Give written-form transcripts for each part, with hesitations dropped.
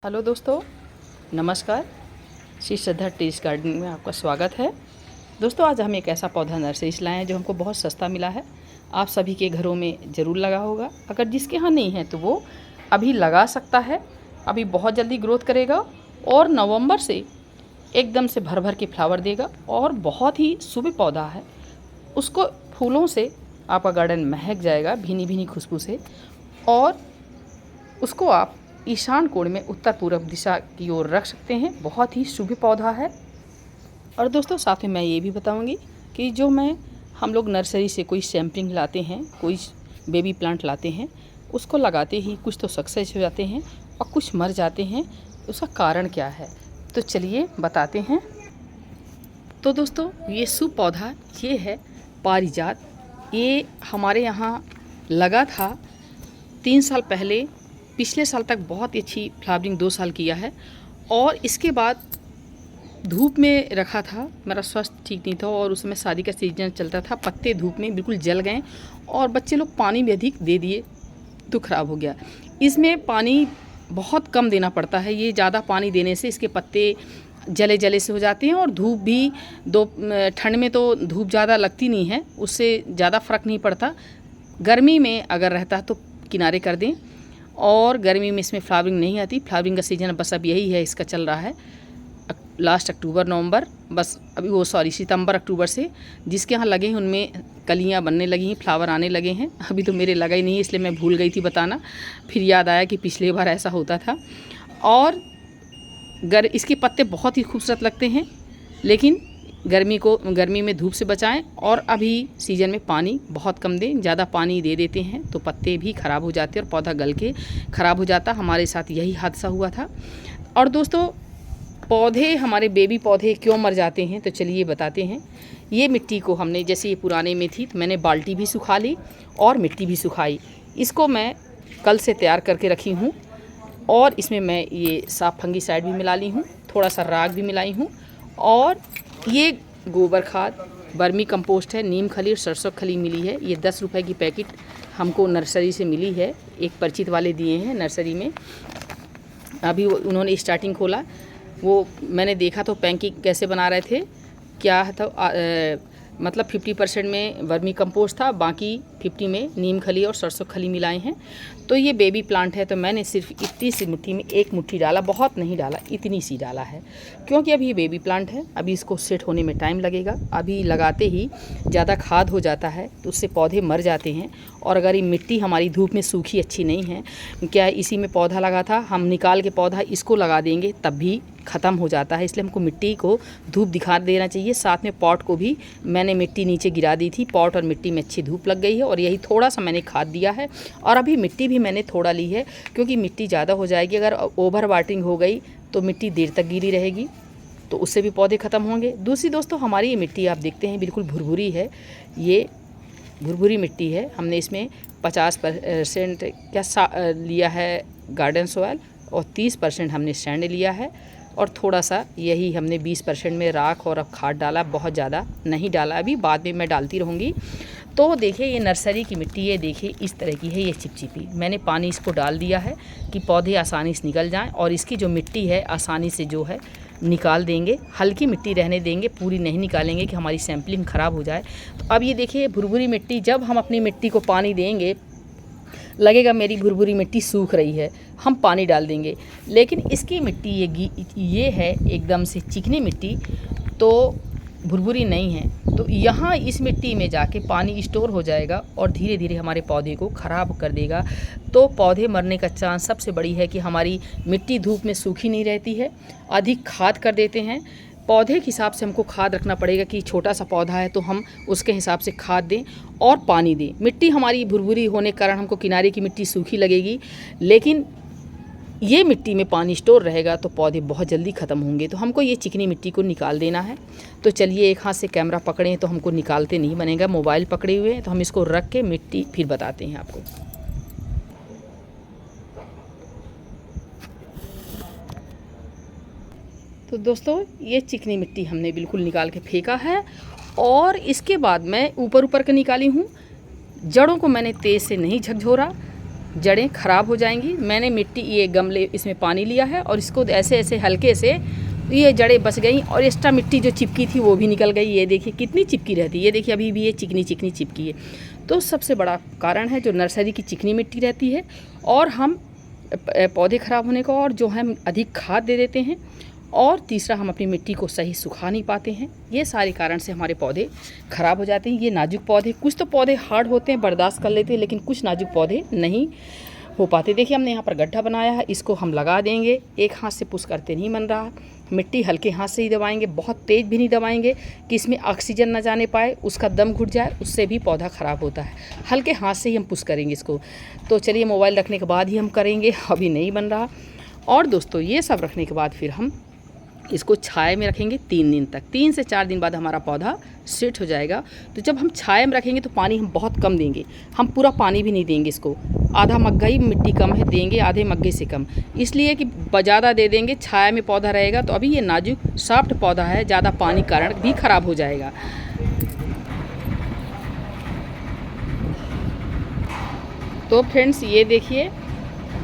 Hello दोस्तों, नमस्कार। Shri Shraddha terrace garden में आपका स्वागत है। दोस्तों, आज हम एक ऐसा पौधा नर्सरी से लाए हैं जो हमको बहुत सस्ता मिला है। आप सभी के घरों में ज़रूर लगा होगा। अगर जिसके यहाँ नहीं है तो वो अभी लगा सकता है। अभी बहुत जल्दी ग्रोथ करेगा और नवंबर से एकदम से भर भर के फ्लावर देगा और बहुत ही शुभ पौधा है। उसको फूलों से आपका गार्डन महक जाएगा भीनी भीनी खुशबू से, और उसको आप ईशान कोण में उत्तर पूर्व दिशा की ओर रख सकते हैं। बहुत ही शुभ पौधा है। और दोस्तों, साथ में मैं ये भी बताऊंगी कि जो हम लोग नर्सरी से कोई सैम्पलिंग लाते हैं, कोई बेबी प्लांट लाते हैं, उसको लगाते ही कुछ तो सक्सेस हो जाते हैं और कुछ मर जाते हैं। उसका कारण क्या है, तो चलिए बताते हैं। तो दोस्तों, ये शुभ पौधा ये है पारिजात। ये हमारे यहाँ लगा था 3 साल पहले। पिछले साल तक बहुत ही अच्छी फ्लावरिंग 2 साल किया है, और इसके बाद धूप में रखा था। मेरा स्वास्थ्य ठीक नहीं था और उस समय शादी का सीजन चलता था। पत्ते धूप में बिल्कुल जल गए और बच्चे लोग पानी भी अधिक दे दिए तो ख़राब हो गया। इसमें पानी बहुत कम देना पड़ता है। ये ज़्यादा पानी देने से इसके पत्ते जले जले से हो जाते हैं, और धूप भी ठंड में तो धूप ज़्यादा लगती नहीं है, उससे ज़्यादा फ़र्क नहीं पड़ता। गर्मी में अगर रहता है तो किनारे कर दें, और गर्मी में इसमें फ्लावरिंग नहीं आती। फ्लावरिंग का सीज़न बस अब यही है, इसका चल रहा है लास्ट अक्टूबर नवंबर, बस अभी वो सितंबर अक्टूबर से जिसके यहाँ लगे हैं उनमें कलियाँ बनने लगी हैं, फ्लावर आने लगे हैं। अभी तो मेरे लगा ही नहीं है, इसलिए मैं भूल गई थी बताना। फिर याद आया कि पिछले बार ऐसा होता था। और इसके पत्ते बहुत ही खूबसूरत लगते हैं, लेकिन गर्मी में धूप से बचाएं, और अभी सीज़न में पानी बहुत कम दें। ज़्यादा पानी दे देते हैं तो पत्ते भी ख़राब हो जाते हैं और पौधा गल के ख़राब हो जाता। हमारे साथ यही हादसा हुआ था। और दोस्तों, पौधे हमारे बेबी पौधे क्यों मर जाते हैं, तो चलिए बताते हैं। ये मिट्टी को हमने, जैसे ये पुराने में थी तो मैंने बाल्टी भी सुखा ली और मिट्टी भी सुखाई। इसको मैं कल से तैयार करके रखी हूँ, और इसमें मैं ये साफ फंगीसाइड भी मिला ली हूँ, थोड़ा सा राख भी मिलाई हूँ, और ये गोबर खाद वर्मी कंपोस्ट है। नीम खली और सरसों खली मिली है। ये 10 रुपए की पैकेट हमको नर्सरी से मिली है। एक परिचित वाले दिए हैं नर्सरी में। अभी उन्होंने स्टार्टिंग खोला, वो मैंने देखा तो पैंकेक कैसे बना रहे थे। क्या था मतलब 50% में वर्मी कंपोस्ट था, बाकी 50 में नीम खली और सरसों खली मिलाए हैं। तो ये बेबी प्लांट है, तो मैंने सिर्फ इतनी सी मुट्ठी में 1 मुट्ठी डाला, बहुत नहीं डाला, इतनी सी डाला है, क्योंकि अभी ये बेबी प्लांट है। अभी इसको सेट होने में टाइम लगेगा। अभी लगाते ही ज़्यादा खाद हो जाता है तो उससे पौधे मर जाते हैं। और अगर ये मिट्टी हमारी धूप में सूखी अच्छी नहीं है, क्या इसी में पौधा लगा था, हम निकाल के पौधा इसको लगा देंगे तब भी ख़त्म हो जाता है। इसलिए हमको मिट्टी को धूप दिखा देना चाहिए। साथ में पॉट को भी मैंने मिट्टी नीचे गिरा दी थी। पॉट और मिट्टी में अच्छी धूप लग गई है, और यही थोड़ा सा मैंने खाद दिया है। और अभी मिट्टी भी मैंने थोड़ा ली है, क्योंकि मिट्टी ज़्यादा हो जाएगी। अगर ओवर वाटरिंग हो गई तो मिट्टी देर तक गिरी रहेगी, तो उससे भी पौधे ख़त्म होंगे। दूसरी दोस्तों, हमारी ये मिट्टी आप देखते हैं बिल्कुल भुरभुरी है। ये भुरभुरी मिट्टी है। हमने इसमें 50% लिया है गार्डन सॉइल, और 30% हमने सैंड लिया है, और थोड़ा सा यही हमने 20% में राख और अब खाद डाला। बहुत ज़्यादा नहीं डाला, अभी बाद में मैं डालती रहूँगी। तो देखिए, ये नर्सरी की मिट्टी है, देखिए इस तरह की है। ये चिपचिपी, मैंने पानी इसको डाल दिया है कि पौधे आसानी से निकल जाएं, और इसकी जो मिट्टी है आसानी से जो है निकाल देंगे। हल्की मिट्टी रहने देंगे, पूरी नहीं निकालेंगे कि हमारी सैम्पलिंग ख़राब हो जाए। तो अब ये देखिए भुरभुरी मिट्टी, जब हम अपनी मिट्टी को पानी देंगे, लगेगा मेरी भुरभुरी मिट्टी सूख रही है, हम पानी डाल देंगे। लेकिन इसकी मिट्टी ये है एकदम से चिकनी मिट्टी, तो भुरभुरी नहीं है। तो यहाँ इस मिट्टी में जाके पानी स्टोर हो जाएगा और धीरे धीरे हमारे पौधे को ख़राब कर देगा। तो पौधे मरने का चांस सबसे बड़ी है कि हमारी मिट्टी धूप में सूखी नहीं रहती है। अधिक खाद कर देते हैं। पौधे के हिसाब से हमको खाद रखना पड़ेगा कि छोटा सा पौधा है तो हम उसके हिसाब से खाद दें और पानी दें। मिट्टी हमारी भुरभुरी होने के कारण हमको किनारे की मिट्टी सूखी लगेगी, लेकिन ये मिट्टी में पानी स्टोर रहेगा तो पौधे बहुत जल्दी ख़त्म होंगे। तो हमको ये चिकनी मिट्टी को निकाल देना है। तो चलिए, एक हाथ से कैमरा पकड़ें तो हमको निकालते नहीं बनेगा, मोबाइल पकड़े हुए हैं, तो हम इसको रख के मिट्टी फिर बताते हैं आपको। तो दोस्तों, ये चिकनी मिट्टी हमने बिल्कुल निकाल के फेंका है, और इसके बाद मैं ऊपर ऊपर के निकाली हूँ। जड़ों को मैंने तेज़ से नहीं झकझोरा, जड़ें ख़राब हो जाएंगी। मैंने मिट्टी ये गमले इसमें पानी लिया है और इसको ऐसे ऐसे हल्के से ये जड़ें बच गई और एक्स्ट्रा मिट्टी जो चिपकी थी वो भी निकल गई। ये देखिए कितनी चिपकी रहती है, ये देखिए अभी भी ये चिकनी चिकनी चिपकी है। तो सबसे बड़ा कारण है जो नर्सरी की चिकनी मिट्टी रहती है और हम पौधे ख़राब होने का, और जो हम अधिक खाद दे देते हैं, और तीसरा हम अपनी मिट्टी को सही सुखा नहीं पाते हैं। ये सारे कारण से हमारे पौधे ख़राब हो जाते हैं। ये नाजुक पौधे, कुछ तो पौधे हार्ड होते हैं, बर्दाश्त कर लेते हैं, लेकिन कुछ नाजुक पौधे नहीं हो पाते। देखिए हमने यहाँ पर गड्ढा बनाया है, इसको हम लगा देंगे। एक हाथ से पुश करते नहीं बन रहा। मिट्टी हल्के हाथ से ही दबाएंगे, बहुत तेज़ भी नहीं दबाएंगे कि इसमें ऑक्सीजन ना जाने पाए, उसका दम घुट जाए, उससे भी पौधा ख़राब होता है। हल्के हाथ से ही हम पुश करेंगे इसको। तो चलिए मोबाइल रखने के बाद ही हम करेंगे, अभी नहीं बन रहा। और दोस्तों ये सब रखने के बाद फिर हम इसको छाया में रखेंगे 3 दिन तक। 3 से 4 दिन बाद हमारा पौधा सेट हो जाएगा। तो जब हम छाया में रखेंगे तो पानी हम बहुत कम देंगे, हम पूरा पानी भी नहीं देंगे इसको। आधा मग्गा ही मिट्टी कम है देंगे, आधे मग्गे से कम, इसलिए कि ज़्यादा दे देंगे छाया में पौधा रहेगा तो अभी ये नाजुक सॉफ्ट पौधा है, ज़्यादा पानी कारण भी ख़राब हो जाएगा। तो फ्रेंड्स ये देखिए,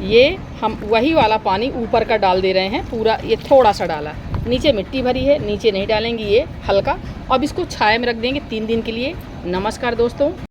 ये हम वही वाला पानी ऊपर का डाल दे रहे हैं पूरा, ये थोड़ा सा डाला, नीचे मिट्टी भरी है, नीचे नहीं डालेंगे, ये हल्का। अब इसको छाया में रख देंगे 3 दिन के लिए। नमस्कार दोस्तों।